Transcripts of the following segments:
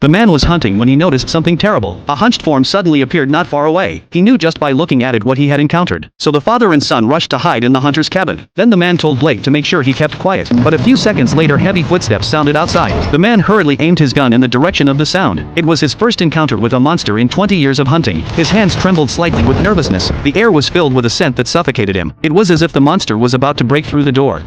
The man was hunting when he noticed something terrible. A hunched form suddenly appeared not far away. He knew just by looking at it what he had encountered. So the father and son rushed to hide in the hunter's cabin. Then the man told Blake to make sure he kept quiet. But a few seconds later heavy footsteps sounded outside. The man hurriedly aimed his gun in the direction of the sound. It was his first encounter with a monster in 20 years of hunting. His hands trembled slightly with nervousness. The air was filled with a scent that suffocated him. It was as if the monster was about to break through the door.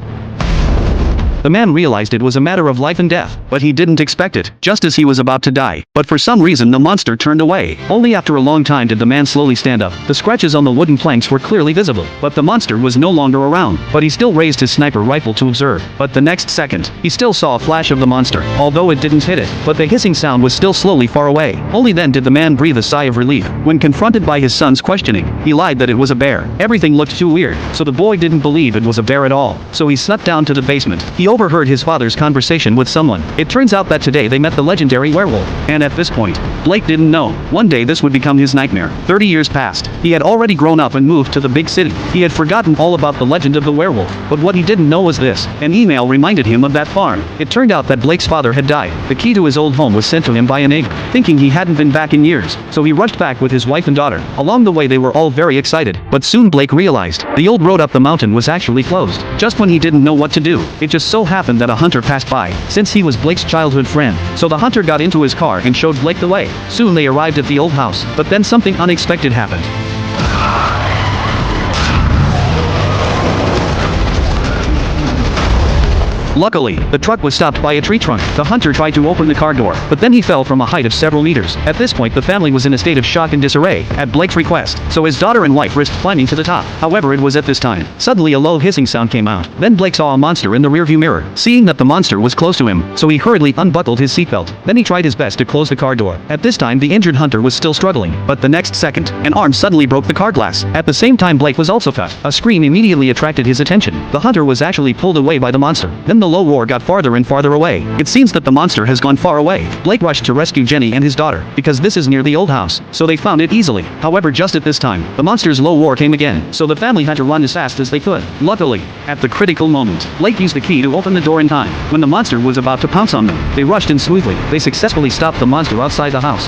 The man realized it was a matter of life and death, but he didn't expect it, just as he was about to die. But for some reason the monster turned away. Only after a long time did the man slowly stand up. The scratches on the wooden planks were clearly visible, but the monster was no longer around. But he still raised his sniper rifle to observe. But the next second, he still saw a flash of the monster, although it didn't hit it. But the hissing sound was still slowly far away. Only then did the man breathe a sigh of relief. When confronted by his son's questioning, he lied that it was a bear. Everything looked too weird, so the boy didn't believe it was a bear at all. So he snuck down to the basement. He overheard his father's conversation with someone. It turns out that today they met the legendary werewolf. And at this point, Blake didn't know. One day this would become his nightmare. 30 years passed. He had already grown up and moved to the big city. He had forgotten all about the legend of the werewolf. But what he didn't know was this. An email reminded him of that farm. It turned out that Blake's father had died. The key to his old home was sent to him by a neighbor. Thinking he hadn't been back in years, so he rushed back with his wife and daughter. Along the way they were all very excited. But soon Blake realized the old road up the mountain was actually closed. Just when he didn't know what to do, it just so happened that a hunter passed by, since he was Blake's childhood friend. So the hunter got into his car and showed Blake the way. Soon they arrived at the old house, but then something unexpected happened. Luckily, the truck was stopped by a tree trunk. The hunter tried to open the car door, but then he fell from a height of several meters. At this point the family was in a state of shock and disarray, at Blake's request, so his daughter and wife risked climbing to the top. However, it was at this time, suddenly a low hissing sound came out. Then Blake saw a monster in the rearview mirror. Seeing that the monster was close to him, so he hurriedly unbuckled his seatbelt. Then he tried his best to close the car door. At this time the injured hunter was still struggling, but the next second, an arm suddenly broke the car glass. At the same time Blake was also cut. A scream immediately attracted his attention. The hunter was actually pulled away by the monster. Then the low roar got farther and farther away. It seems that the monster has gone far away. Blake rushed to rescue Jenny and his daughter, because this is near the old house, so they found it easily. However, just at this time, the monster's low roar came again, so the family had to run as fast as they could. Luckily, at the critical moment, Blake used the key to open the door in time. When the monster was about to pounce on them, they rushed in smoothly. They successfully stopped the monster outside the house.